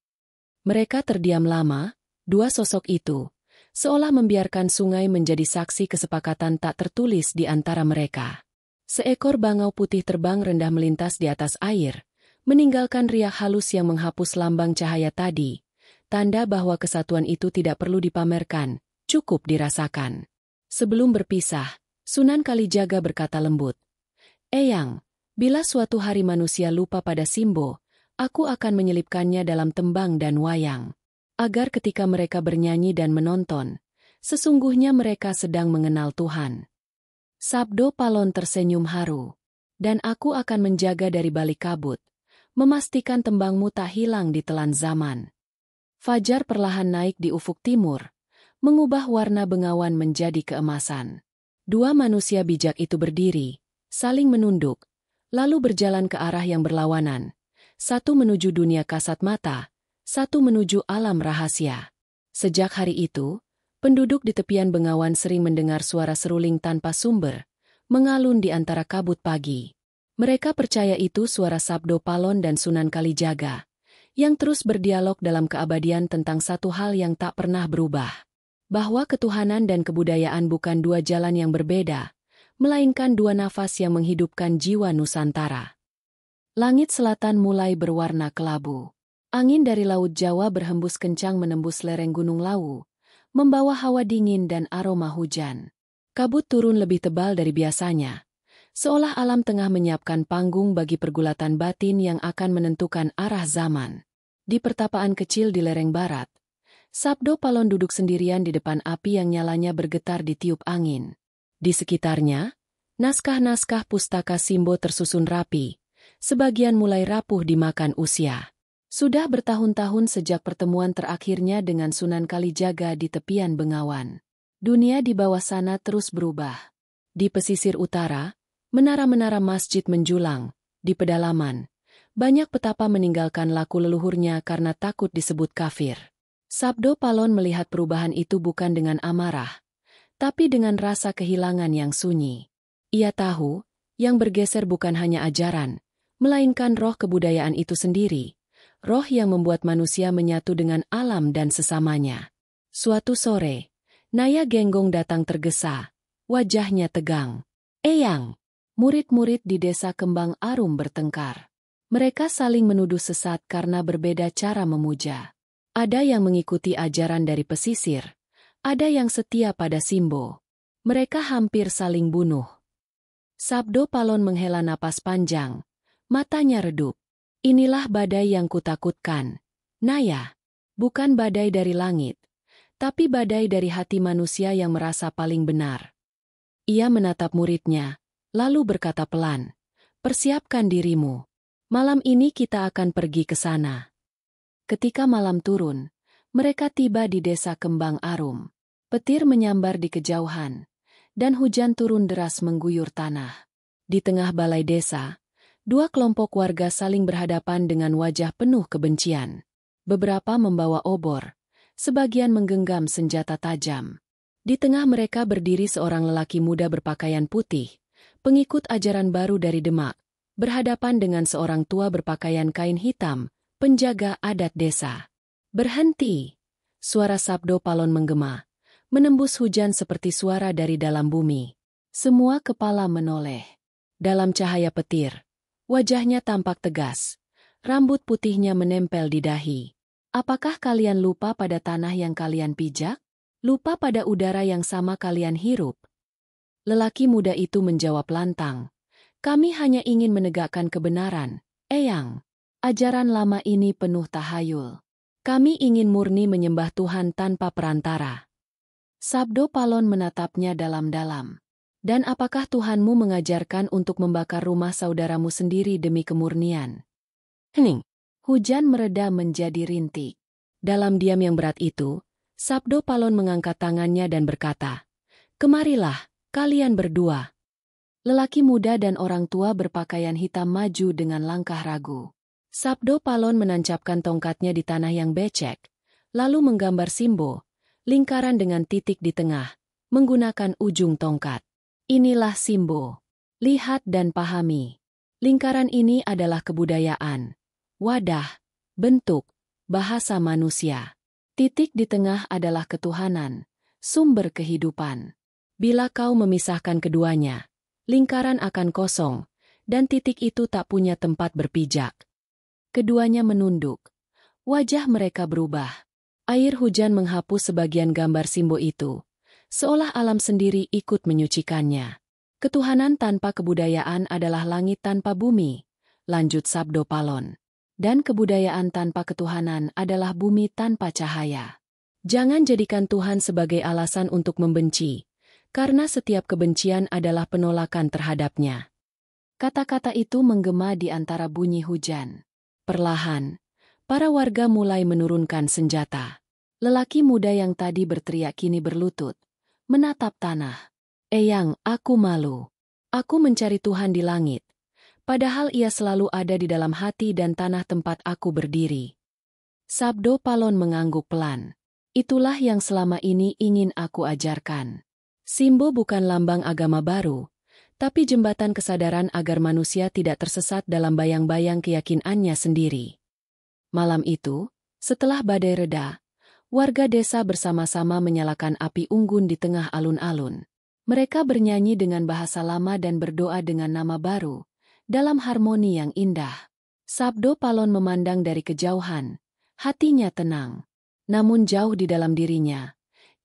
Mereka terdiam lama, dua sosok itu, seolah membiarkan sungai menjadi saksi kesepakatan tak tertulis di antara mereka. Seekor bangau putih terbang rendah melintas di atas air, meninggalkan riak halus yang menghapus lambang cahaya tadi, tanda bahwa kesatuan itu tidak perlu dipamerkan, cukup dirasakan. Sebelum berpisah, Sunan Kalijaga berkata lembut, Eyang, bila suatu hari manusia lupa pada Simbo, aku akan menyelipkannya dalam tembang dan wayang. Agar ketika mereka bernyanyi dan menonton, sesungguhnya mereka sedang mengenal Tuhan. Sabdo Palon tersenyum haru. Dan aku akan menjaga dari balik kabut, memastikan tembangmu tak hilang di telan zaman. Fajar perlahan naik di ufuk timur, mengubah warna bengawan menjadi keemasan. Dua manusia bijak itu berdiri, saling menunduk, lalu berjalan ke arah yang berlawanan. Satu menuju dunia kasat mata, satu menuju alam rahasia. Sejak hari itu, penduduk di tepian bengawan sering mendengar suara seruling tanpa sumber, mengalun di antara kabut pagi. Mereka percaya itu suara Sabdo Palon dan Sunan Kalijaga, yang terus berdialog dalam keabadian tentang satu hal yang tak pernah berubah. Bahwa ketuhanan dan kebudayaan bukan dua jalan yang berbeda, melainkan dua nafas yang menghidupkan jiwa Nusantara. Langit selatan mulai berwarna kelabu. Angin dari Laut Jawa berhembus kencang menembus lereng Gunung Lawu, membawa hawa dingin dan aroma hujan. Kabut turun lebih tebal dari biasanya, seolah alam tengah menyiapkan panggung bagi pergulatan batin yang akan menentukan arah zaman. Di pertapaan kecil di lereng barat, Sabdo Palon duduk sendirian di depan api yang nyalanya bergetar ditiup angin. Di sekitarnya, naskah-naskah pustaka Simbo tersusun rapi, sebagian mulai rapuh dimakan usia. Sudah bertahun-tahun sejak pertemuan terakhirnya dengan Sunan Kalijaga di tepian bengawan. Dunia di bawah sana terus berubah. Di pesisir utara, menara-menara masjid menjulang. Di pedalaman, banyak petapa meninggalkan laku leluhurnya karena takut disebut kafir. Sabdo Palon melihat perubahan itu bukan dengan amarah, tapi dengan rasa kehilangan yang sunyi. Ia tahu, yang bergeser bukan hanya ajaran, melainkan roh kebudayaan itu sendiri, roh yang membuat manusia menyatu dengan alam dan sesamanya. Suatu sore, Naya Genggong datang tergesa, wajahnya tegang. Eyang, murid-murid di desa Kembang Arum bertengkar. Mereka saling menuduh sesat karena berbeda cara memuja. Ada yang mengikuti ajaran dari pesisir, ada yang setia pada Simbo. Mereka hampir saling bunuh. Sabdo Palon menghela napas panjang, matanya redup. Inilah badai yang kutakutkan, Naya. Bukan badai dari langit, tapi badai dari hati manusia yang merasa paling benar. Ia menatap muridnya, lalu berkata pelan, persiapkan dirimu. Malam ini kita akan pergi ke sana. Ketika malam turun, mereka tiba di desa Kembang Arum. Petir menyambar di kejauhan, dan hujan turun deras mengguyur tanah. Di tengah balai desa, dua kelompok warga saling berhadapan dengan wajah penuh kebencian. Beberapa membawa obor, sebagian menggenggam senjata tajam. Di tengah mereka berdiri seorang lelaki muda berpakaian putih, pengikut ajaran baru dari Demak, berhadapan dengan seorang tua berpakaian kain hitam, penjaga adat desa. Berhenti! Suara Sabdo Palon menggema, menembus hujan seperti suara dari dalam bumi. Semua kepala menoleh. Dalam cahaya petir, wajahnya tampak tegas. Rambut putihnya menempel di dahi. Apakah kalian lupa pada tanah yang kalian pijak? Lupa pada udara yang sama kalian hirup? Lelaki muda itu menjawab lantang. Kami hanya ingin menegakkan kebenaran, Eyang. Ajaran lama ini penuh tahayul. Kami ingin murni menyembah Tuhan tanpa perantara. Sabdo Palon menatapnya dalam-dalam. Dan apakah Tuhanmu mengajarkan untuk membakar rumah saudaramu sendiri demi kemurnian? Hening. Hujan mereda menjadi rintik. Dalam diam yang berat itu, Sabdo Palon mengangkat tangannya dan berkata, "Kemarilah, kalian berdua." Lelaki muda dan orang tua berpakaian hitam maju dengan langkah ragu. Sabdo Palon menancapkan tongkatnya di tanah yang becek, lalu menggambar simbol, lingkaran dengan titik di tengah, menggunakan ujung tongkat. Inilah simbol. Lihat dan pahami. Lingkaran ini adalah kebudayaan, wadah, bentuk, bahasa manusia. Titik di tengah adalah ketuhanan, sumber kehidupan. Bila kau memisahkan keduanya, lingkaran akan kosong, dan titik itu tak punya tempat berpijak. Keduanya menunduk. Wajah mereka berubah. Air hujan menghapus sebagian gambar simbol itu, seolah alam sendiri ikut menyucikannya. Ketuhanan tanpa kebudayaan adalah langit tanpa bumi, lanjut Sabdo Palon. Dan kebudayaan tanpa ketuhanan adalah bumi tanpa cahaya. Jangan jadikan Tuhan sebagai alasan untuk membenci, karena setiap kebencian adalah penolakan terhadapnya. Kata-kata itu menggema di antara bunyi hujan. Perlahan, para warga mulai menurunkan senjata. Lelaki muda yang tadi berteriak kini berlutut, menatap tanah. "Eyang, aku malu. Aku mencari Tuhan di langit. Padahal ia selalu ada di dalam hati dan tanah tempat aku berdiri." Sabdo Palon mengangguk pelan. "Itulah yang selama ini ingin aku ajarkan. Simbol bukan lambang agama baru, tapi jembatan kesadaran agar manusia tidak tersesat dalam bayang-bayang keyakinannya sendiri." Malam itu, setelah badai reda, warga desa bersama-sama menyalakan api unggun di tengah alun-alun. Mereka bernyanyi dengan bahasa lama dan berdoa dengan nama baru, dalam harmoni yang indah. Sabdo Palon memandang dari kejauhan, hatinya tenang. Namun jauh di dalam dirinya,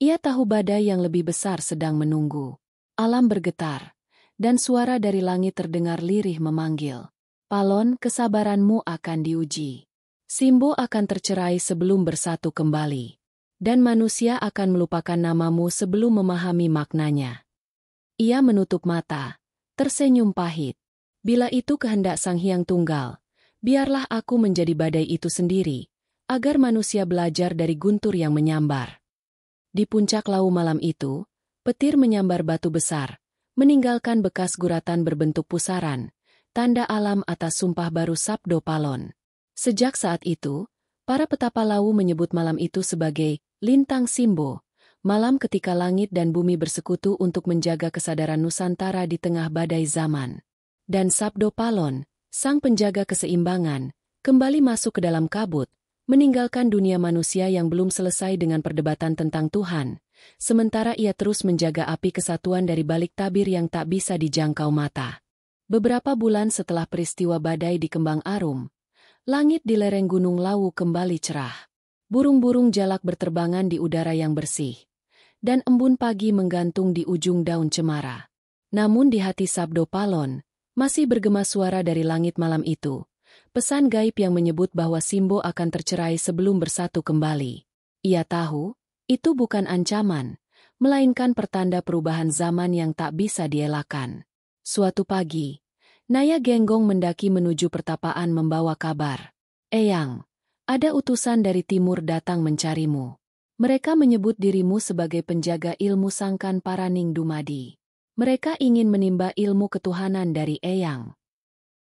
ia tahu badai yang lebih besar sedang menunggu. Alam bergetar, dan suara dari langit terdengar lirih memanggil. "Palon, kesabaranmu akan diuji. Simbol akan tercerai sebelum bersatu kembali. Dan manusia akan melupakan namamu sebelum memahami maknanya." Ia menutup mata, tersenyum pahit. "Bila itu kehendak Sang Hyang Tunggal, biarlah aku menjadi badai itu sendiri, agar manusia belajar dari guntur yang menyambar." Di puncak lau malam itu, petir menyambar batu besar, meninggalkan bekas guratan berbentuk pusaran, tanda alam atas sumpah baru Sabdo Palon. Sejak saat itu, para petapa lau menyebut malam itu sebagai lintang simbol, malam ketika langit dan bumi bersekutu untuk menjaga kesadaran Nusantara di tengah badai zaman. Dan Sabdo Palon, sang penjaga keseimbangan, kembali masuk ke dalam kabut, meninggalkan dunia manusia yang belum selesai dengan perdebatan tentang Tuhan, sementara ia terus menjaga api kesatuan dari balik tabir yang tak bisa dijangkau mata. Beberapa bulan setelah peristiwa badai di Kembang Arum, langit di lereng Gunung Lawu kembali cerah. Burung-burung jalak berterbangan di udara yang bersih, dan embun pagi menggantung di ujung daun cemara. Namun di hati Sabdo Palon, masih bergema suara dari langit malam itu, pesan gaib yang menyebut bahwa simbol akan tercerai sebelum bersatu kembali. Ia tahu, itu bukan ancaman, melainkan pertanda perubahan zaman yang tak bisa dielakkan. Suatu pagi, Naya Genggong mendaki menuju pertapaan membawa kabar. "Eyang, ada utusan dari timur datang mencarimu. Mereka menyebut dirimu sebagai penjaga ilmu Sangkan Paraning Dumadi. Mereka ingin menimba ilmu ketuhanan dari Eyang."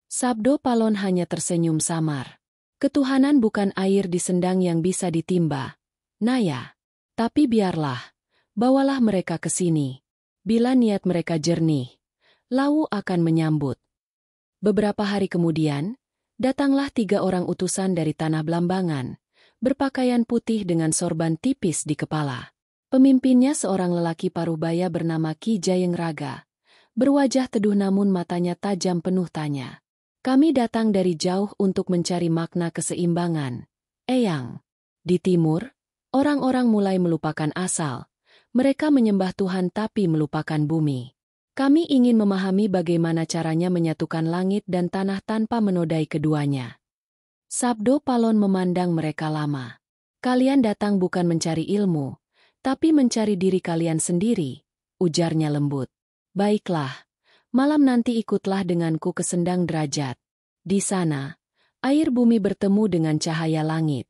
Sabdo Palon hanya tersenyum samar. "Ketuhanan bukan air di sendang yang bisa ditimba, Naya. Tapi biarlah, bawalah mereka ke sini. Bila niat mereka jernih, Lawu akan menyambut." Beberapa hari kemudian, datanglah 3 orang utusan dari Tanah Blambangan, berpakaian putih dengan sorban tipis di kepala. Pemimpinnya seorang lelaki paruh baya bernama Ki Jayeng Raga. Berwajah teduh namun matanya tajam penuh tanya. "Kami datang dari jauh untuk mencari makna keseimbangan, Eyang." Di timur, orang-orang mulai melupakan asal. Mereka menyembah Tuhan tapi melupakan bumi. "Kami ingin memahami bagaimana caranya menyatukan langit dan tanah tanpa menodai keduanya." Sabdo Palon memandang mereka lama. "Kalian datang bukan mencari ilmu, tapi mencari diri kalian sendiri," ujarnya lembut. Baiklah, malam nanti ikutlah denganku ke Sendang Derajat. Di sana, air bumi bertemu dengan cahaya langit.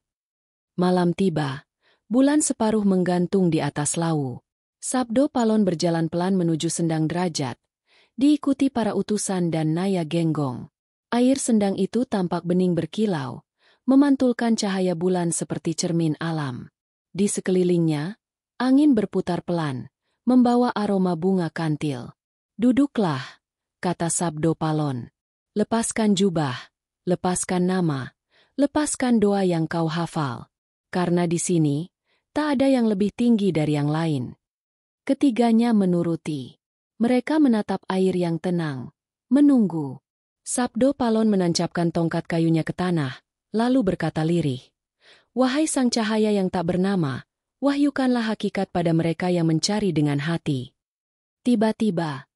Malam tiba, bulan separuh menggantung di atas Lawu. Sabdo Palon berjalan pelan menuju Sendang Derajat, diikuti para utusan dan Naya Genggong. Air sendang itu tampak bening berkilau, memantulkan cahaya bulan seperti cermin alam. Di sekelilingnya, angin berputar pelan, membawa aroma bunga kantil. Duduklah, kata Sabdo Palon. Lepaskan jubah, lepaskan nama, lepaskan doa yang kau hafal. Karena di sini, tak ada yang lebih tinggi dari yang lain. Ketiganya menuruti. Mereka menatap air yang tenang, menunggu. Sabdo Palon menancapkan tongkat kayunya ke tanah, lalu berkata lirih, "Wahai sang cahaya yang tak bernama, wahyukanlah hakikat pada mereka yang mencari dengan hati." Tiba-tiba,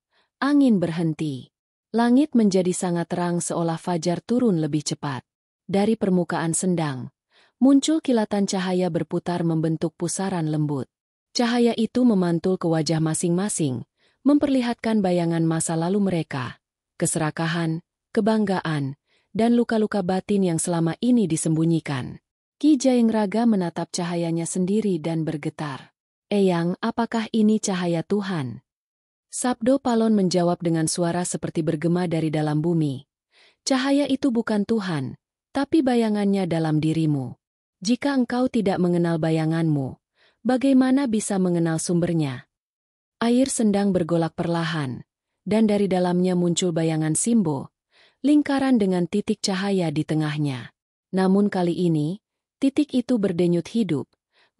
angin berhenti. Langit menjadi sangat terang seolah fajar turun lebih cepat. Dari permukaan sendang, muncul kilatan cahaya berputar membentuk pusaran lembut. Cahaya itu memantul ke wajah masing-masing, memperlihatkan bayangan masa lalu mereka, keserakahan, kebanggaan, dan luka-luka batin yang selama ini disembunyikan. Ki Jayengraga menatap cahayanya sendiri dan bergetar. "Eyang, apakah ini cahaya Tuhan?" Sabdo Palon menjawab dengan suara seperti bergema dari dalam bumi. "Cahaya itu bukan Tuhan, tapi bayangannya dalam dirimu. Jika engkau tidak mengenal bayanganmu, bagaimana bisa mengenal sumbernya?" Air sendang bergolak perlahan, dan dari dalamnya muncul bayangan Simbo, lingkaran dengan titik cahaya di tengahnya. Namun kali ini, titik itu berdenyut hidup,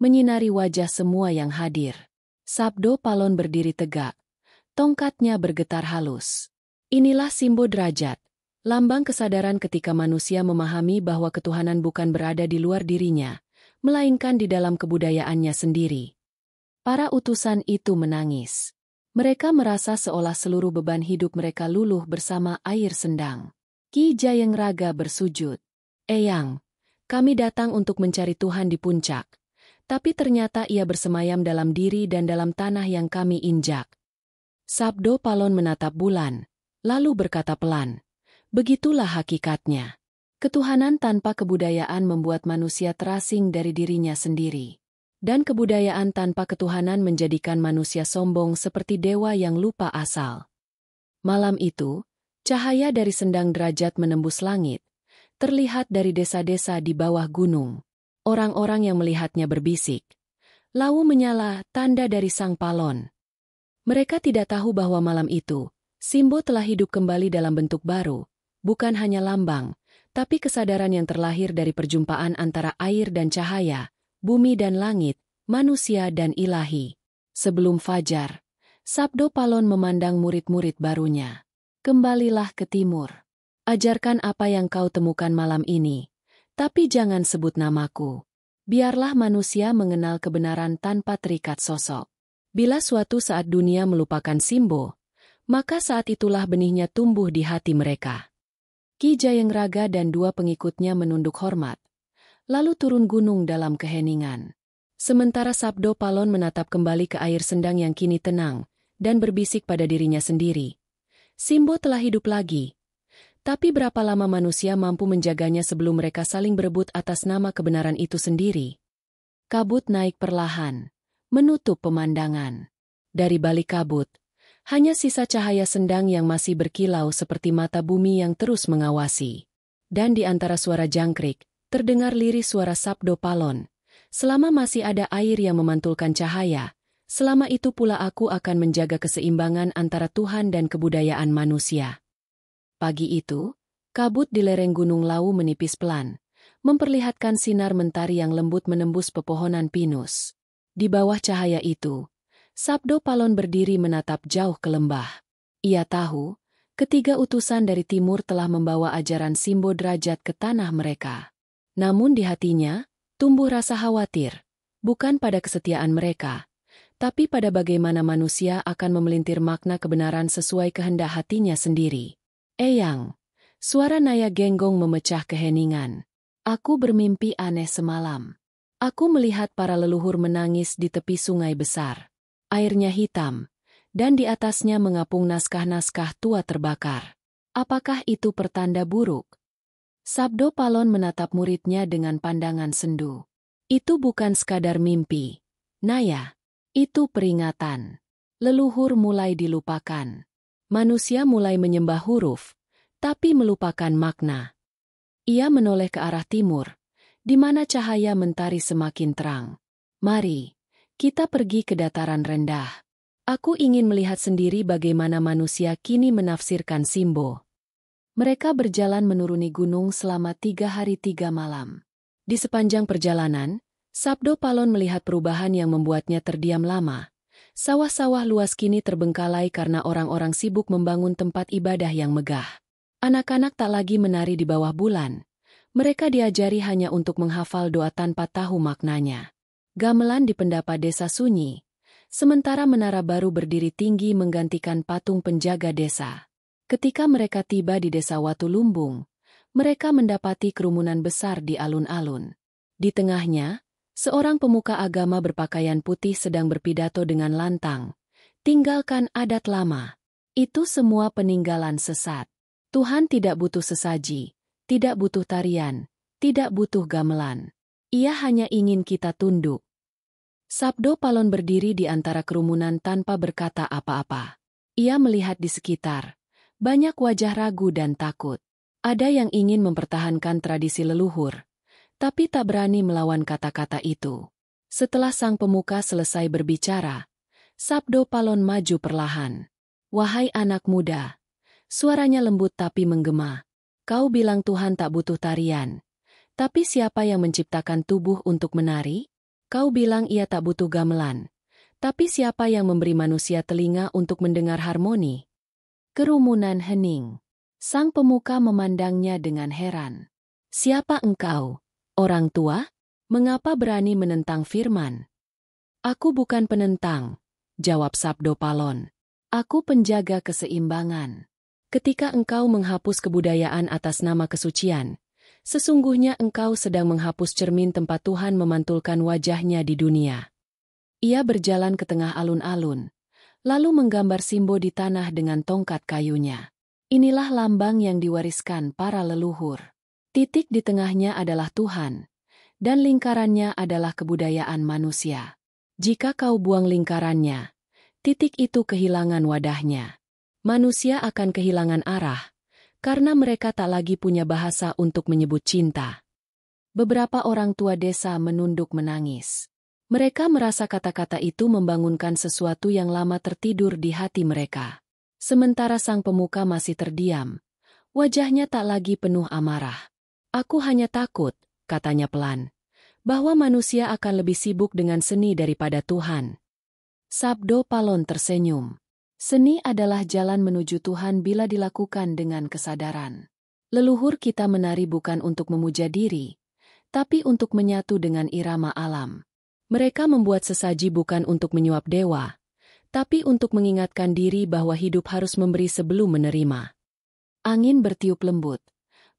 menyinari wajah semua yang hadir. Sabdo Palon berdiri tegak, tongkatnya bergetar halus. Inilah Simbo Derajat, lambang kesadaran ketika manusia memahami bahwa ketuhanan bukan berada di luar dirinya, melainkan di dalam kebudayaannya sendiri. Para utusan itu menangis. Mereka merasa seolah seluruh beban hidup mereka luluh bersama air sendang. Ki Jayengraga bersujud. "Eyang, kami datang untuk mencari Tuhan di puncak, tapi ternyata ia bersemayam dalam diri dan dalam tanah yang kami injak." Sabdo Palon menatap bulan, lalu berkata pelan, "Begitulah hakikatnya. Ketuhanan tanpa kebudayaan membuat manusia terasing dari dirinya sendiri. Dan kebudayaan tanpa ketuhanan menjadikan manusia sombong seperti dewa yang lupa asal." Malam itu, cahaya dari Sendang Derajat menembus langit, terlihat dari desa-desa di bawah gunung. Orang-orang yang melihatnya berbisik, "Lawu menyala, tanda dari Sang Palon." Mereka tidak tahu bahwa malam itu, Simbo telah hidup kembali dalam bentuk baru, bukan hanya lambang, tapi kesadaran yang terlahir dari perjumpaan antara air dan cahaya, bumi dan langit, manusia dan ilahi. Sebelum fajar, Sabdo Palon memandang murid-murid barunya. "Kembalilah ke timur. Ajarkan apa yang kau temukan malam ini, tapi jangan sebut namaku. Biarlah manusia mengenal kebenaran tanpa terikat sosok. Bila suatu saat dunia melupakan Simbo, maka saat itulah benihnya tumbuh di hati mereka." Ki Jayengraga dan dua pengikutnya menunduk hormat, lalu turun gunung dalam keheningan. Sementara Sabdo Palon menatap kembali ke air sendang yang kini tenang, dan berbisik pada dirinya sendiri. "Simbo telah hidup lagi. Tapi berapa lama manusia mampu menjaganya sebelum mereka saling berebut atas nama kebenaran itu sendiri?" Kabut naik perlahan, menutup pemandangan. Dari balik kabut, hanya sisa cahaya sendang yang masih berkilau seperti mata bumi yang terus mengawasi. Dan di antara suara jangkrik, terdengar lirih suara Sabdo Palon. "Selama masih ada air yang memantulkan cahaya, selama itu pula aku akan menjaga keseimbangan antara Tuhan dan kebudayaan manusia." Pagi itu, kabut di lereng Gunung Lawu menipis pelan, memperlihatkan sinar mentari yang lembut menembus pepohonan pinus. Di bawah cahaya itu, Sabdo Palon berdiri menatap jauh ke lembah. Ia tahu, ketiga utusan dari timur telah membawa ajaran Simbo Derajat ke tanah mereka. Namun di hatinya, tumbuh rasa khawatir, bukan pada kesetiaan mereka, tapi pada bagaimana manusia akan memelintir makna kebenaran sesuai kehendak hatinya sendiri. "Eyang," suara Naya Genggong memecah keheningan. "Aku bermimpi aneh semalam. Aku melihat para leluhur menangis di tepi sungai besar. Airnya hitam, dan di atasnya mengapung naskah-naskah tua terbakar. Apakah itu pertanda buruk? Sabdo Palon menatap muridnya dengan pandangan sendu. Itu bukan sekadar mimpi, Naya. Itu peringatan. Leluhur mulai dilupakan. Manusia mulai menyembah huruf, tapi melupakan makna. Ia menoleh ke arah timur, di mana cahaya mentari semakin terang. Mari, kita pergi ke dataran rendah. Aku ingin melihat sendiri bagaimana manusia kini menafsirkan Simbo. Mereka berjalan menuruni gunung selama 3 hari 3 malam. Di sepanjang perjalanan, Sabdo Palon melihat perubahan yang membuatnya terdiam lama. Sawah-sawah luas kini terbengkalai karena orang-orang sibuk membangun tempat ibadah yang megah. Anak-anak tak lagi menari di bawah bulan. Mereka diajari hanya untuk menghafal doa tanpa tahu maknanya. Gamelan di pendapa desa sunyi, sementara menara baru berdiri tinggi menggantikan patung penjaga desa. Ketika mereka tiba di desa Watu Lumbung, mereka mendapati kerumunan besar di alun-alun. Di tengahnya, seorang pemuka agama berpakaian putih sedang berpidato dengan lantang. Tinggalkan adat lama. Itu semua peninggalan sesat. Tuhan tidak butuh sesaji, tidak butuh tarian, tidak butuh gamelan. Ia hanya ingin kita tunduk. Sabdo Palon berdiri di antara kerumunan tanpa berkata apa-apa. Ia melihat di sekitar. Banyak wajah ragu dan takut. Ada yang ingin mempertahankan tradisi leluhur, tapi tak berani melawan kata-kata itu. Setelah sang pemuka selesai berbicara, Sabdo Palon maju perlahan. Wahai anak muda, suaranya lembut tapi menggema. Kau bilang Tuhan tak butuh tarian. Tapi siapa yang menciptakan tubuh untuk menari? Kau bilang ia tak butuh gamelan. Tapi siapa yang memberi manusia telinga untuk mendengar harmoni? Kerumunan hening. Sang pemuka memandangnya dengan heran. Siapa engkau? Orang tua? Mengapa berani menentang firman? Aku bukan penentang, jawab Sabdo Palon. Aku penjaga keseimbangan. Ketika engkau menghapus kebudayaan atas nama kesucian, sesungguhnya engkau sedang menghapus cermin tempat Tuhan memantulkan wajahnya di dunia. Ia berjalan ke tengah alun-alun, lalu menggambar Simbo di tanah dengan tongkat kayunya. Inilah lambang yang diwariskan para leluhur. Titik di tengahnya adalah Tuhan, dan lingkarannya adalah kebudayaan manusia. Jika kau buang lingkarannya, titik itu kehilangan wadahnya. Manusia akan kehilangan arah, karena mereka tak lagi punya bahasa untuk menyebut cinta. Beberapa orang tua desa menunduk menangis. Mereka merasa kata-kata itu membangunkan sesuatu yang lama tertidur di hati mereka. Sementara sang pemuka masih terdiam, wajahnya tak lagi penuh amarah. Aku hanya takut, katanya pelan, bahwa manusia akan lebih sibuk dengan seni daripada Tuhan. Sabdo Palon tersenyum. Seni adalah jalan menuju Tuhan bila dilakukan dengan kesadaran. Leluhur kita menari bukan untuk memuja diri, tapi untuk menyatu dengan irama alam. Mereka membuat sesaji bukan untuk menyuap dewa, tapi untuk mengingatkan diri bahwa hidup harus memberi sebelum menerima. Angin bertiup lembut,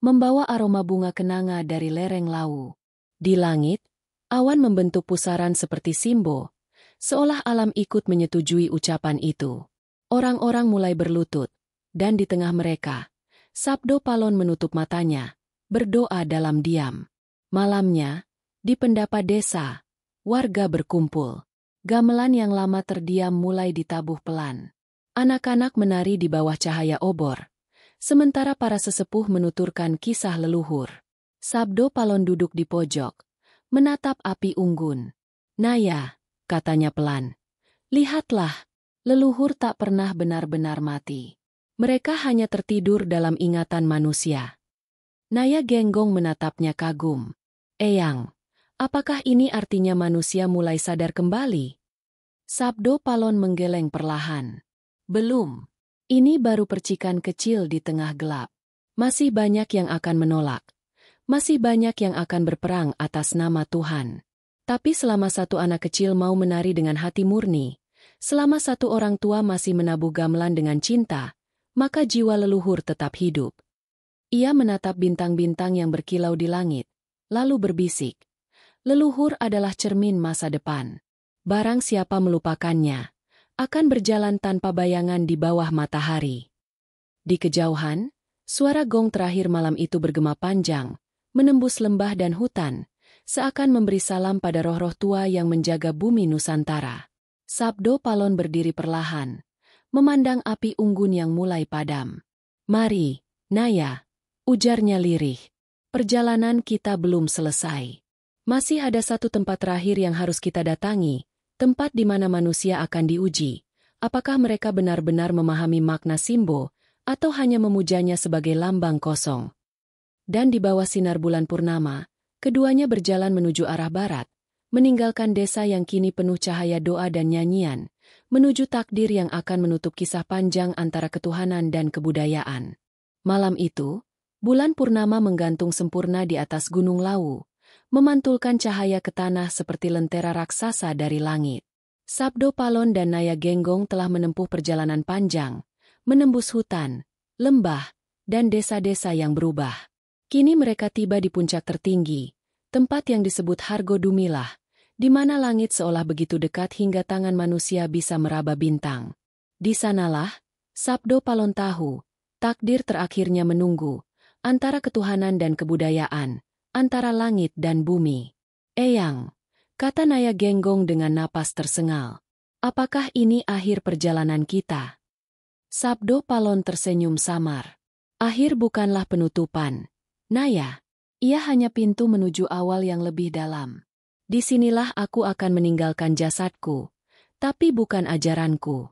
membawa aroma bunga kenanga dari lereng Lawu. Di langit, awan membentuk pusaran seperti Simbo, seolah alam ikut menyetujui ucapan itu. Orang-orang mulai berlutut, dan di tengah mereka, Sabdo Palon menutup matanya, berdoa dalam diam. Malamnya, di pendapa desa, warga berkumpul. Gamelan yang lama terdiam mulai ditabuh pelan. Anak-anak menari di bawah cahaya obor, sementara para sesepuh menuturkan kisah leluhur. Sabdo Palon duduk di pojok, menatap api unggun. Naya, katanya pelan, lihatlah, leluhur tak pernah benar-benar mati. Mereka hanya tertidur dalam ingatan manusia. Naya Genggong menatapnya kagum. Eyang, apakah ini artinya manusia mulai sadar kembali? Sabdo Palon menggeleng perlahan. Belum. Ini baru percikan kecil di tengah gelap. Masih banyak yang akan menolak. Masih banyak yang akan berperang atas nama Tuhan. Tapi selama satu anak kecil mau menari dengan hati murni, selama satu orang tua masih menabuh gamelan dengan cinta, maka jiwa leluhur tetap hidup. Ia menatap bintang-bintang yang berkilau di langit, lalu berbisik. Leluhur adalah cermin masa depan. Barang siapa melupakannya, akan berjalan tanpa bayangan di bawah matahari. Di kejauhan, suara gong terakhir malam itu bergema panjang, menembus lembah dan hutan, seakan memberi salam pada roh-roh tua yang menjaga bumi Nusantara. Sabdo Palon berdiri perlahan, memandang api unggun yang mulai padam. "Mari, Naya," ujarnya lirih. "Perjalanan kita belum selesai. Masih ada satu tempat terakhir yang harus kita datangi, tempat di mana manusia akan diuji. Apakah mereka benar-benar memahami makna Simbo, atau hanya memujanya sebagai lambang kosong?" Dan di bawah sinar bulan purnama, keduanya berjalan menuju arah barat, meninggalkan desa yang kini penuh cahaya doa dan nyanyian, menuju takdir yang akan menutup kisah panjang antara ketuhanan dan kebudayaan. Malam itu, bulan purnama menggantung sempurna di atas Gunung Lawu, memantulkan cahaya ke tanah seperti lentera raksasa dari langit. Sabdo Palon dan Naya Genggong telah menempuh perjalanan panjang, menembus hutan, lembah, dan desa-desa yang berubah. Kini mereka tiba di puncak tertinggi, tempat yang disebut Hargo Dumilah, di mana langit seolah begitu dekat hingga tangan manusia bisa meraba bintang. Di sanalah, Sabdo Palon tahu, takdir terakhirnya menunggu, antara ketuhanan dan kebudayaan, antara langit dan bumi. "Eyang," kata Naya Genggong dengan napas tersengal. "Apakah ini akhir perjalanan kita?" Sabdo Palon tersenyum samar. "Akhir bukanlah penutupan, Naya. Ia hanya pintu menuju awal yang lebih dalam. Disinilah aku akan meninggalkan jasadku, tapi bukan ajaranku."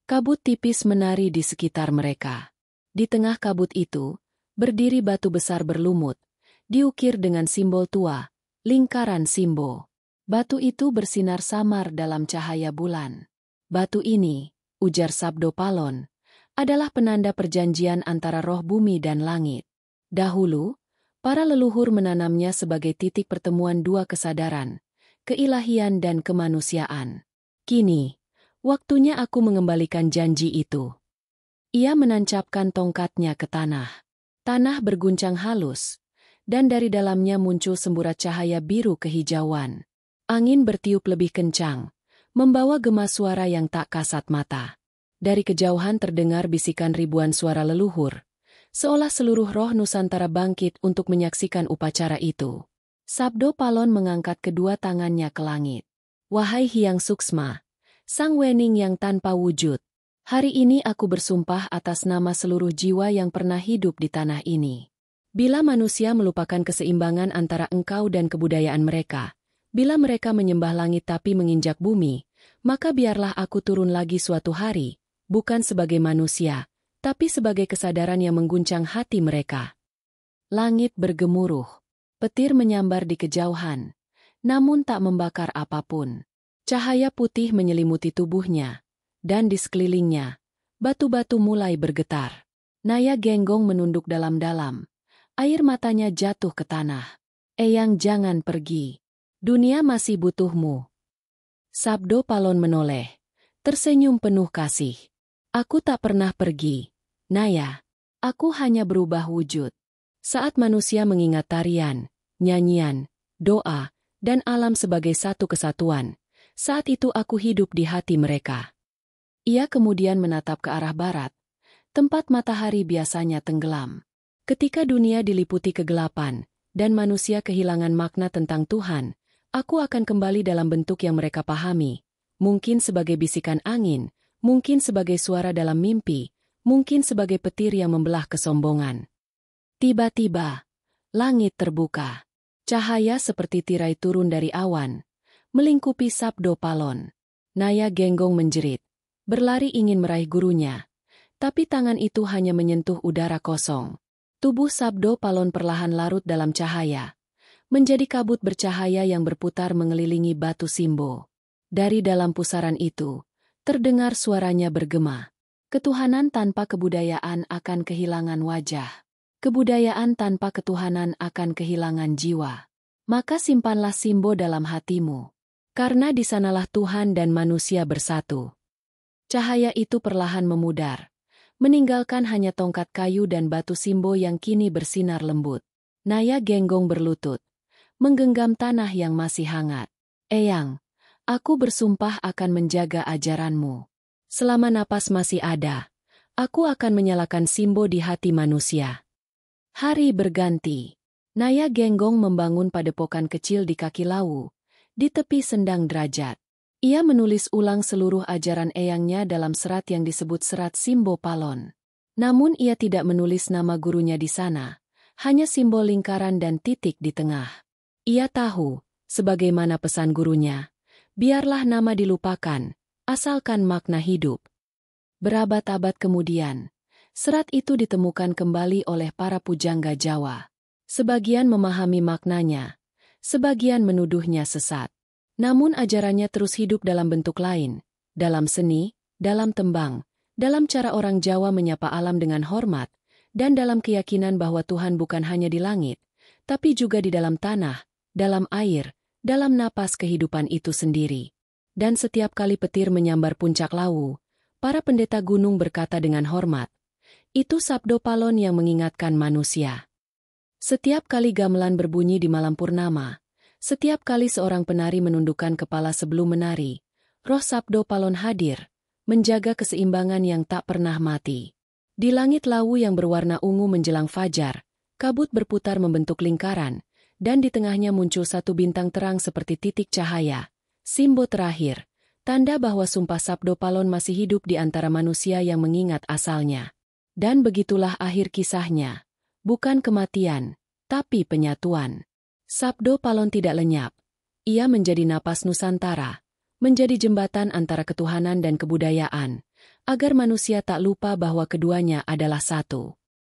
Kabut tipis menari di sekitar mereka. Di tengah kabut itu, berdiri batu besar berlumut, diukir dengan simbol tua, lingkaran Simbo. Batu itu bersinar samar dalam cahaya bulan. "Batu ini," ujar Sabdo Palon, "adalah penanda perjanjian antara roh bumi dan langit. Dahulu, para leluhur menanamnya sebagai titik pertemuan dua kesadaran, keilahian dan kemanusiaan. Kini, waktunya aku mengembalikan janji itu." Ia menancapkan tongkatnya ke tanah. Tanah berguncang halus, dan dari dalamnya muncul semburat cahaya biru kehijauan. Angin bertiup lebih kencang, membawa gema suara yang tak kasat mata. Dari kejauhan terdengar bisikan ribuan suara leluhur, seolah seluruh roh Nusantara bangkit untuk menyaksikan upacara itu. Sabdo Palon mengangkat kedua tangannya ke langit. "Wahai Hyang Suksma, Sang Wening yang tanpa wujud, hari ini aku bersumpah atas nama seluruh jiwa yang pernah hidup di tanah ini. Bila manusia melupakan keseimbangan antara engkau dan kebudayaan mereka, bila mereka menyembah langit tapi menginjak bumi, maka biarlah aku turun lagi suatu hari, bukan sebagai manusia, tapi sebagai kesadaran yang mengguncang hati mereka." Langit bergemuruh. Petir menyambar di kejauhan, namun tak membakar apapun. Cahaya putih menyelimuti tubuhnya, dan di sekelilingnya, batu-batu mulai bergetar. Naya Genggong menunduk dalam-dalam. Air matanya jatuh ke tanah. "Eyang, jangan pergi. Dunia masih butuhmu." Sabdo Palon menoleh, tersenyum penuh kasih. "Aku tak pernah pergi, Naya. Aku hanya berubah wujud. Saat manusia mengingat tarian, nyanyian, doa, dan alam sebagai satu kesatuan, saat itu aku hidup di hati mereka." Ia kemudian menatap ke arah barat, tempat matahari biasanya tenggelam. "Ketika dunia diliputi kegelapan, dan manusia kehilangan makna tentang Tuhan, aku akan kembali dalam bentuk yang mereka pahami, mungkin sebagai bisikan angin, mungkin sebagai suara dalam mimpi, mungkin sebagai petir yang membelah kesombongan." Tiba-tiba, langit terbuka. Cahaya seperti tirai turun dari awan, melingkupi Sabdo Palon. Naya Genggong menjerit, berlari ingin meraih gurunya, tapi tangan itu hanya menyentuh udara kosong. Tubuh Sabdo Palon perlahan larut dalam cahaya, menjadi kabut bercahaya yang berputar mengelilingi batu Simbo. Dari dalam pusaran itu, terdengar suaranya bergema. "Ketuhanan tanpa kebudayaan akan kehilangan wajah. Kebudayaan tanpa ketuhanan akan kehilangan jiwa. Maka simpanlah Simbo dalam hatimu, karena di sanalah Tuhan dan manusia bersatu." Cahaya itu perlahan memudar, meninggalkan hanya tongkat kayu dan batu Simbo yang kini bersinar lembut. Naya Genggong berlutut, menggenggam tanah yang masih hangat. "Eyang, Aku bersumpah akan menjaga ajaranmu. Selama napas masih ada, aku akan menyalakan Simbo di hati manusia. Hari berganti. Naya Genggong membangun padepokan kecil di kaki Lawu, di tepi sendang derajat. Ia menulis ulang seluruh ajaran eyangnya dalam serat yang disebut serat Simbo Palon. Namun ia tidak menulis nama gurunya di sana, hanya simbol lingkaran dan titik di tengah. Ia tahu, sebagaimana pesan gurunya, biarlah nama dilupakan, asalkan makna hidup. Berabad-abad kemudian, serat itu ditemukan kembali oleh para pujangga Jawa. Sebagian memahami maknanya, sebagian menuduhnya sesat. Namun ajarannya terus hidup dalam bentuk lain, dalam seni, dalam tembang, dalam cara orang Jawa menyapa alam dengan hormat, dan dalam keyakinan bahwa Tuhan bukan hanya di langit, tapi juga di dalam tanah, dalam air, dalam napas kehidupan itu sendiri. Dan setiap kali petir menyambar puncak Lawu, para pendeta gunung berkata dengan hormat, "Itu sabdo Palon yang mengingatkan manusia." Setiap kali gamelan berbunyi di malam purnama, setiap kali seorang penari menundukkan kepala sebelum menari, roh sabdo Palon hadir, menjaga keseimbangan yang tak pernah mati. Di langit Lawu yang berwarna ungu menjelang fajar, kabut berputar membentuk lingkaran, dan di tengahnya muncul satu bintang terang seperti titik cahaya, Simbo terakhir, tanda bahwa sumpah sabdo Palon masih hidup di antara manusia yang mengingat asalnya. Dan begitulah akhir kisahnya, bukan kematian, tapi penyatuan. Sabdo Palon tidak lenyap. Ia menjadi napas Nusantara, menjadi jembatan antara ketuhanan dan kebudayaan, agar manusia tak lupa bahwa keduanya adalah satu.